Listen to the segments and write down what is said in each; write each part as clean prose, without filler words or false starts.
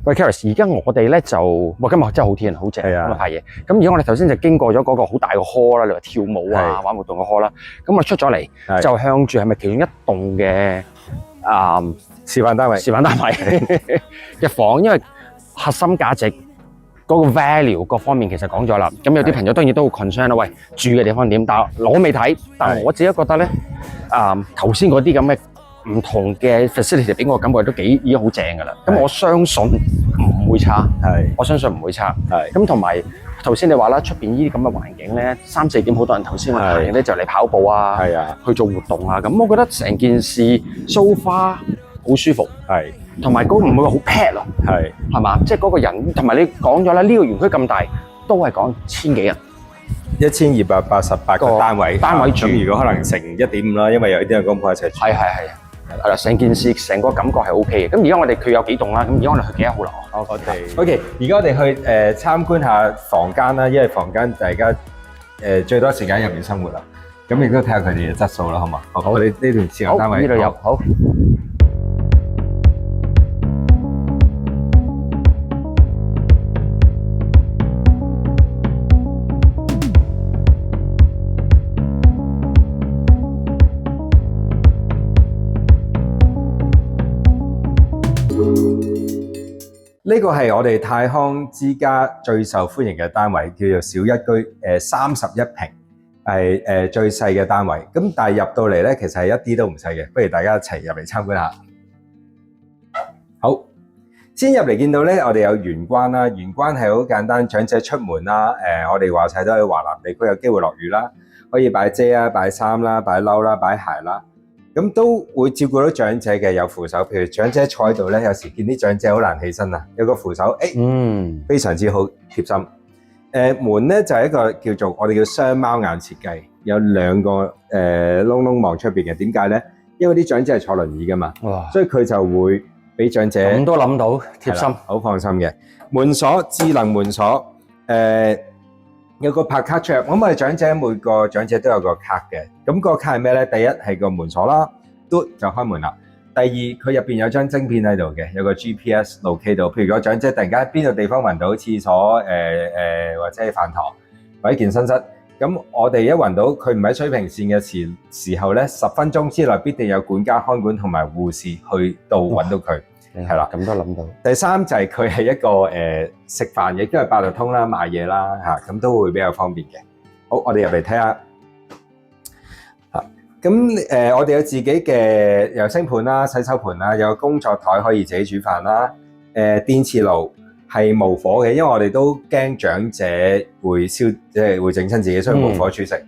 喂 Charis，而家我哋咧就，哇今日真係好天，好正係啊咁拍嘢。咁而家我哋頭先就經過咗嗰個好大個 hall 啦，你話跳舞啊、係玩活動嘅 hall 啦。咁我出咗嚟係就向住係咪其中一棟嘅示範單位。示範單位嘅房，因為核心價值嗰個 value 各方面其實講咗啦。咁有啲朋友當然都好 concern 啦，喂住嘅地方點？但我未睇，但係我自己覺得咧，頭先嗰啲咁嘅唔同嘅 facility 俾我感覺都已經好正㗎啦。咁我相信唔會差，我相信唔會差。咁同埋頭先你話啦，出邊呢啲咁嘅環境咧，3、4點好多人頭先話行咧就嚟跑步啊，去做活動啊。咁我覺得成件事 so far 好舒服，同埋嗰個唔會話好 pack 咯，係嘛？即係嗰個人同埋你講咗啦，呢個園區咁大，都係講1000幾人。1288個單位住，咁如果可能乘1.5啦，因為有啲人公婆一齊住。係啦，成件事成個感覺係 OK 嘅。咁而家我哋佢有幾棟啦，咁而家我哋去幾多號樓？我哋 OK， 而家我哋去參觀下房間啦，因為房間大家最多時間入面生活啦，咁亦都睇下佢哋嘅質素啦，好嘛？好，我哋呢段時間單位呢度有好。呢個係我哋泰康之家最受歡迎嘅單位，叫做小一居，31平，係最細嘅單位。咁但係入到嚟咧，其實係一啲都唔細嘅。不如大家一齊入嚟參觀下。好，先入嚟見到咧，我哋有玄關啦。玄關係好簡單，長者出門啦。我哋話晒都喺華南地區有機會落雨啦，可以擺遮啦、擺衫啦、擺褸啦、擺鞋啦。咁都會照顧到長者嘅，有扶手，譬如長者坐喺度咧，有時見啲長者好難起身啊，有個扶手，非常之好貼心。門咧就係一個叫做我哋叫雙貓眼設計，有2個窿窿望出邊嘅。點解咧？因為啲長者係坐輪椅噶嘛，所以佢就會俾長者咁都諗到貼心，好放心嘅。門鎖智能門鎖，有個拍卡出入，咁我哋長者每個長者都有個卡嘅，咁個卡係咩咧？第一係個門鎖啦，嘟就開門啦。第二佢入邊有張晶片喺度嘅，有個 GPS 路 K 度。譬如個長者突然間喺邊個地方暈到廁所，或者係飯堂或者健身室，咁我哋一暈到佢唔喺水平線嘅時候咧，10分鐘之內必定有管家看管同埋護士去到揾到佢。係啦，咁都諗到。第三就係佢係一個食飯亦都係八達通啦、買嘢啦嚇，咁都會比較方便嘅。好，我哋入嚟睇下嚇。咁我哋有自己嘅有星盤啦、洗手盤啦，有工作台可以自己煮飯啦。電磁爐係無火嘅，因為我哋都驚長者會燒，即係會整親自己，所以無火煮食。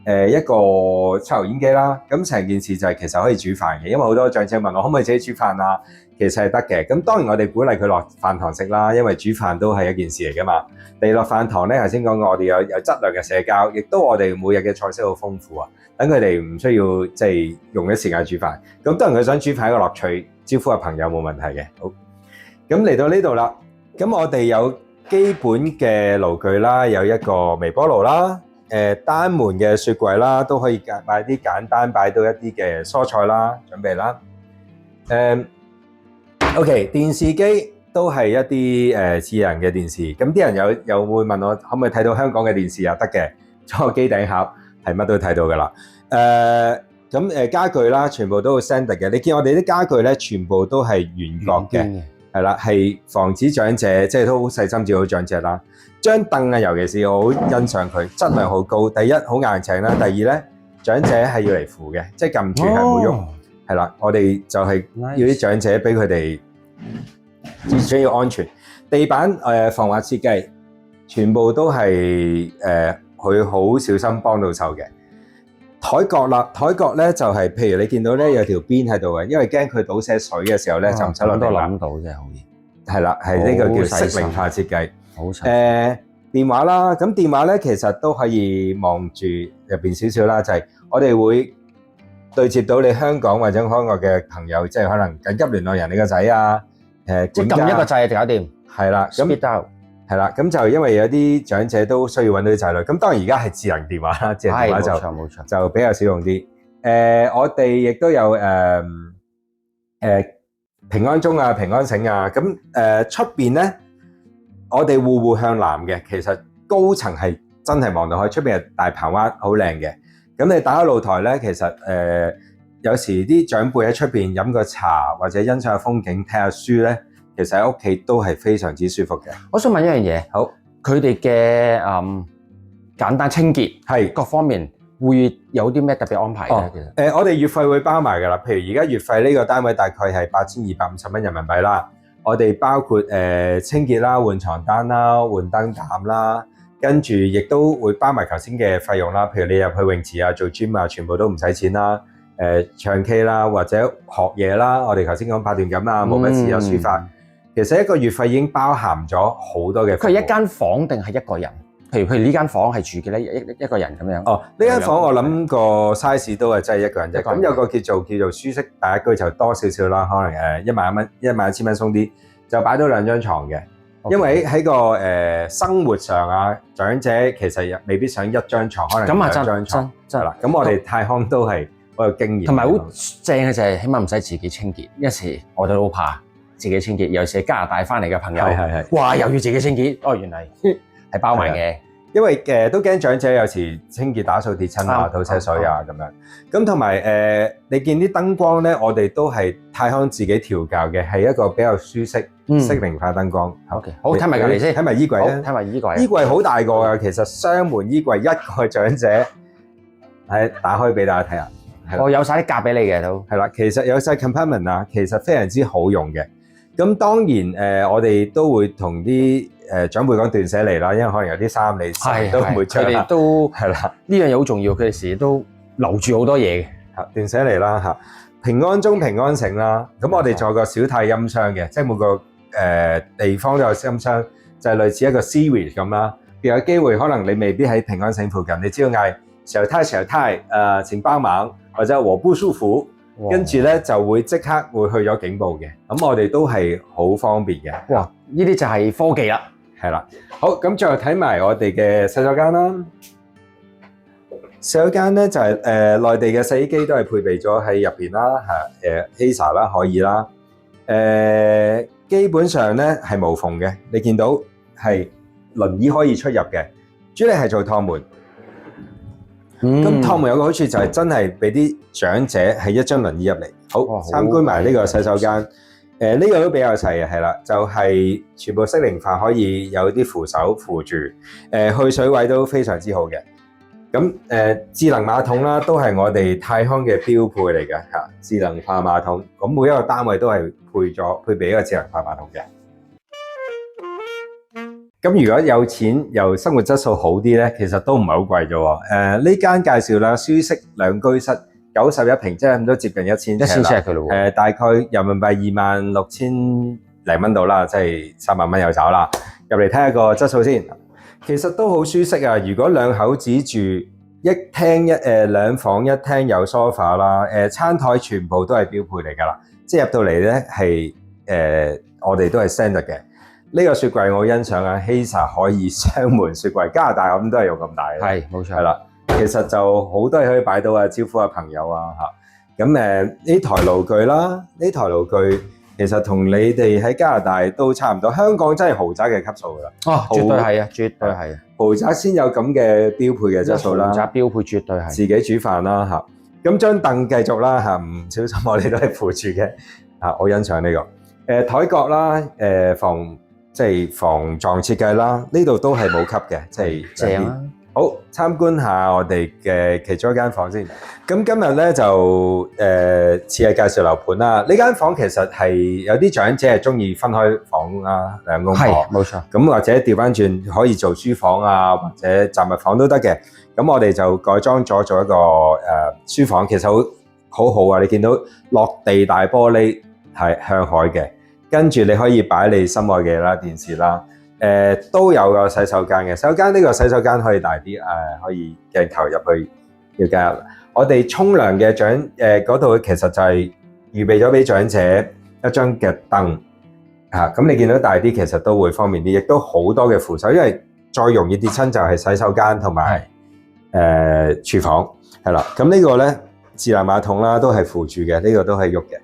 一個抽油煙機啦，咁成件事就係其實可以煮飯嘅，因為好多長者問我可唔可以自己煮飯啊？其實係得嘅。咁當然我哋鼓勵佢落飯堂食啦，因為煮飯都係一件事嚟噶嘛。你落飯堂咧，頭先講過我哋有質量嘅社交，亦都我哋每日嘅菜式好豐富啊。等佢哋唔需要即係用啲時間煮飯。咁當然佢想煮飯係一個樂趣，招呼下朋友冇問題嘅。好，咁嚟到呢度啦，咁我哋有基本嘅爐具啦，有一個微波爐啦。單門嘅雪櫃啦，都可以買啲簡單擺到一啲嘅蔬菜啦，準備啦。OK， 電視機都係一啲智能嘅電視，咁啲人有會問我可唔可以睇到香港嘅電視啊？得嘅，裝個機頂盒係乜都睇到噶啦。咁家具啦，全部都好 standard 嘅。你見我哋啲家具咧，全部都係圓角嘅，係啦，係防止長者即係都好細心照顧長者啦。張凳啊，尤其是我好欣賞佢，質量好高。第一好硬淨啦，第二咧長者係要嚟扶嘅，即係撳住係冇喐。係啦，我哋就係要啲長者俾佢哋最主要安全。地板防滑設計，全部都係佢好小心幫到手嘅。台角啦，台角咧就係譬如你見到咧有條邊喺度嘅，因為驚佢倒瀉水嘅時候咧就唔使落地板。諗到真係好嘢。係啦，係呢個叫適齡化設計。電話啦，咁電話咧其實都可以望住入邊少少啦，就係我哋會對接到你香港或者海外嘅朋友，即係可能緊急聯絡人你個仔啊，即係撳一個掣就搞掂。係啦，咁係啦，咁就因為有啲長者都需要揾到啲仔女，咁當然而家係智能電話啦，智能電話就比較少用啲。我哋亦都有平安鐘啊、平安繩啊，咁出邊咧，我哋戶向南嘅，其實高層係真係望到海，出邊係大鵬灣，好靚嘅。咁你打開露台咧，其實有時啲長輩喺出邊飲個茶或者欣賞下風景、睇下書咧，其實喺屋企都係非常之舒服嘅。我想問一樣嘢，好，佢哋嘅簡單清潔係各方面會有啲咩特別安排咧？其實我哋月費會包埋㗎啦。譬如而家月費呢個單位大概係8250蚊人民幣啦。我哋包括清潔啦、換床單啦、換燈膽啦，跟住亦都會包埋頭先嘅費用啦。譬如你入去泳池啊、做 gym 啊，全部都唔使錢啦。唱 K 啦，或者學嘢啦，我哋頭先講八段錦啊、毛筆字啊、書法，其實一個月費已經包含咗好多嘅。佢係一間房定係一個人？譬如呢間房係住嘅咧，一個人咁樣。哦，呢間房我諗個 size 都係真係一個人啫。咁有個叫做舒適大家居就多少少啦，可能11000蚊鬆啲，就擺到2張床嘅。因為喺個生活上啊，長者其實未必想一張床，可能2張床。真係啦。咁我哋泰康都係好有經驗。同埋好正嘅就係起碼唔使自己清潔，一時我都好怕自己清潔，尤其是加拿大翻嚟嘅朋友，哇又要自己清潔，哦原來係包埋嘅。因為都驚長者有時清潔打掃跌親啊、倒車水啊咁樣。咁同埋你見啲燈光咧，我哋都係泰康自己調校嘅，係一個比較舒適、適齡化燈光。OK， 好睇埋佢嚟先，睇埋衣櫃啊，睇埋衣櫃。衣櫃好大個㗎，其實雙門衣櫃一個長者係打開俾大家睇下。我有晒啲格俾你嘅都。係啦，其實有晒 compartment 啊，其實非常之好用嘅。咁當然我哋都會同啲長輩講斷捨離啦，因為可能有啲衫你成日都唔會着啦。佢哋都係啦，呢樣嘢好重要，佢哋時都留住好多嘢嘅。斷捨離啦嚇，平安鐘、平安繩啦。咁我哋仲有個小泰音箱嘅，即係每個地方都有音箱，就係類似一個 Siri 咁啦。有機會可能你未必喺平安繩附近，你只要嗌小泰請幫忙或者我不舒服。跟住咧就會即刻會去咗警報嘅，咁我哋都係好方便嘅。哇！呢啲就係科技啦，係啦。好，咁最後睇埋我哋嘅洗手間啦。洗手間咧就係內地嘅洗衣機都係配備咗喺入邊啦，Acer 啦可以啦。基本上咧係無縫嘅，你見到係輪椅可以出入嘅，主力係做趟門。咁趟門有個好處就係真係俾啲長者係一張輪椅入嚟。好，參觀埋呢個洗手間。呢個都比較細嘅，係啦，就係全部適齡化，可以有啲扶手扶住。去水位都非常之好嘅。咁智能馬桶啦，都係我哋泰康嘅標配嚟嘅嚇。智能化馬桶，咁每一個單位都係配備一個智能化馬桶嘅。咁如果有錢又生活質素好啲咧，其實都唔係好貴啫喎。呢間介紹啦，舒適兩居室，91平，即係咁都接近1000尺嘅咯喎。大概人民幣26000零蚊到啦，即係3萬蚊有找啦。入嚟睇下個質素先，其實都好舒適啊。如果兩口子住兩房一廳有 sofa 啦，餐台全部都係標配嚟㗎啦。即係入到嚟咧係我哋都係 standard 嘅。呢個雪櫃我好欣賞啊 ，Acer 可以雙門雪櫃，加拿大咁都係用咁大嘅。係，冇錯。係啦，其實就好多嘢可以擺到啊，招呼下朋友啊嚇。咁呢台爐具啦，呢台爐具其實同你哋喺加拿大都差唔多，香港真係豪宅嘅級數㗎啦。哦，絕對係啊，絕對係啊。豪宅先有咁嘅標配嘅質素啦。豪宅標配絕對係。自己煮飯啦嚇，咁張凳繼續啦嚇，唔小心我哋都係扶住嘅嚇，我欣賞呢個。台角啦，防撞設計啦，呢度都係冇級嘅，即係正啦。好，參觀下我哋嘅其中一間房先。咁今日咧就似係介紹樓盤啦。呢間房其實係有啲長者係中意分開房啦，兩公婆。係，冇錯。咁或者調翻轉可以做書房啊，或者雜物房都得嘅。咁我哋就改裝咗做一個書房，其實好好啊！你見到落地大玻璃係向海嘅。跟住你可以擺你心愛嘅啦，電視啦，都有個洗手間嘅。洗手間呢個洗手間可以大啲，可以鏡頭入去要加入。我哋沖涼嘅嗰度其實就係預備咗俾長者一張嘅凳嚇，咁你見到大啲其實都會方便啲，亦都好多嘅扶手，因為再容易跌親就係洗手間同埋廚房係啦。咁呢個咧智能馬桶啦，都係扶住嘅，呢個都係喐嘅。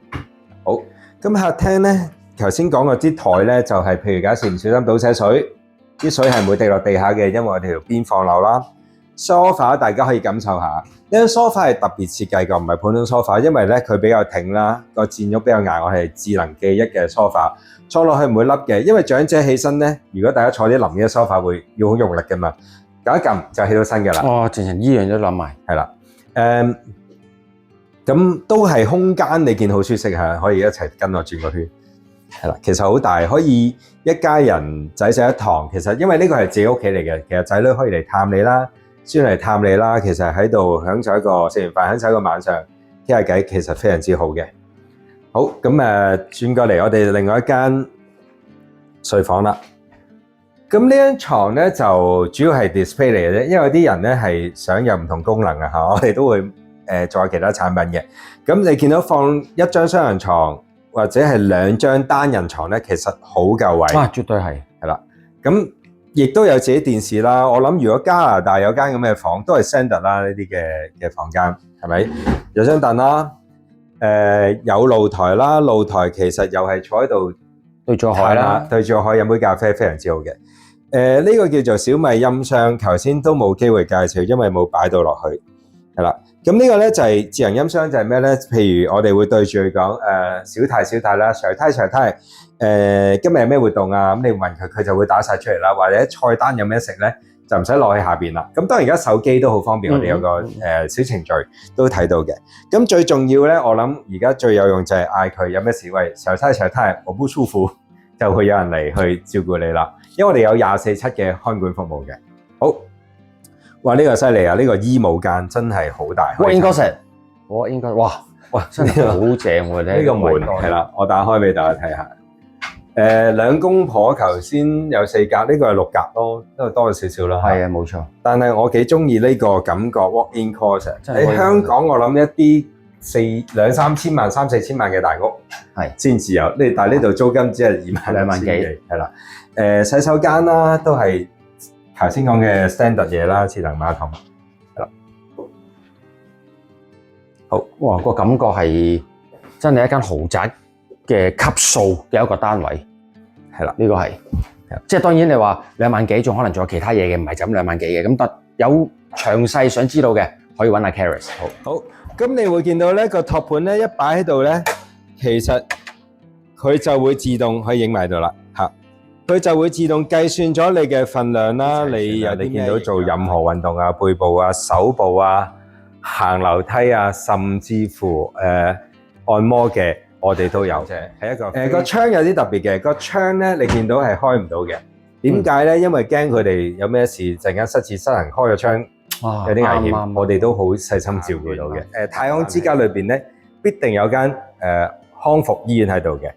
好。咁客廳咧，頭先講嗰啲台咧，就係譬如假設唔小心倒瀉水，啲水係唔會滴落地下嘅，因為我哋條邊放漏啦。sofa 大家可以感受下，呢張 sofa 係特別設計嘅，唔係普通 sofa，因為咧佢比較挺啦，個墊褥比較硬，我係智能記憶嘅 sofa，坐落去唔會凹嘅，因為長者起身咧，如果大家坐啲腍嘅 sofa 會要好用力嘅嘛，撳一撳就起到身嘅啦。哦，直情依樣都諗埋，係啦，咁都係空間，你見好舒適嚇，可以一齊跟我轉個圈。係啦，其實好大，可以一家人仔食一堂。其實因為呢個係自己屋企嚟嘅，其實仔女可以嚟探你啦，孫嚟探你啦。其實喺度享受一個食完飯享受一個晚上傾下偈，其實非常之好嘅。好，咁轉過嚟我哋另外一間睡房啦。咁呢張床咧就主要係 display 嚟嘅啫，因為有啲人咧係想有唔同功能啊嚇，我哋都會再有其他產品嘅。咁你見到放一張雙人床或者係兩張單人床咧，其實好夠位。哇，絕對係啦。咁亦都有自己電視啦。我諗如果加拿大有間咁嘅房，都係 standard 啦，呢啲嘅房間係咪？有張凳啦，有露台啦，露台其實又係坐喺度對住海啦，對住海飲杯咖啡，非常之好嘅。呢個叫做小米音箱，頭先都冇機會介紹，因為冇擺到落去。係啦，咁呢個咧就係智能音箱，就係咩咧？譬如我哋會對住佢講，小太啦，常太，今日有咩活動啊？咁你問佢，佢就會打晒出嚟啦。或者菜單有咩食咧，就唔使落去下邊啦。咁當然而家手機都好方便，我哋有個小程序都睇到嘅。咁最重要咧，我諗而家最有用就係嗌佢有咩事，喂，常太，我不舒服，就會有人嚟去照顧你啦。因為我哋有24/7嘅看管服務嘅。好。哇！呢個犀利啊！呢個衣帽間真係好大。我應該哇，真係好正喎！呢個門係啦，我打開俾大家睇下。兩公婆頭先有4格，呢個係6格咯，都係多咗少少啦。係啊，冇錯。但係我幾中意呢個感覺 walk-in closet。喺香港，我諗一啲2-3千萬、3-4千萬嘅大屋係先至有。但係呢度租金只係2萬幾，係啦。洗手間啦，都係。頭先講嘅 standard 嘢啦，智能馬桶，係啦，好哇！個感覺係真係一間豪宅嘅級數嘅一個單位，係啦，呢個係，即係當然你話2萬幾，仲可能仲有其他嘢嘅，唔係就咁2萬幾嘅。咁但有詳細想知道嘅，可以揾阿 Caris。好，咁你會見到咧個托盤咧一擺喺度咧，其實佢就會自動可以影埋度啦，嚇。佢就會自動計算咗你嘅份量啦，你見到做任何運動啊、背部啊、手部啊、行樓梯啊，甚至乎按摩嘅，我哋都有啫。係一個個窗有啲特別嘅，個窗咧你見到係開唔到嘅。點解咧？因為驚佢哋有咩事，陣間失智失能開咗窗，有啲危險。我哋都好細心照顧到嘅。太空之家裏邊咧，必定有間康復醫院喺度嘅。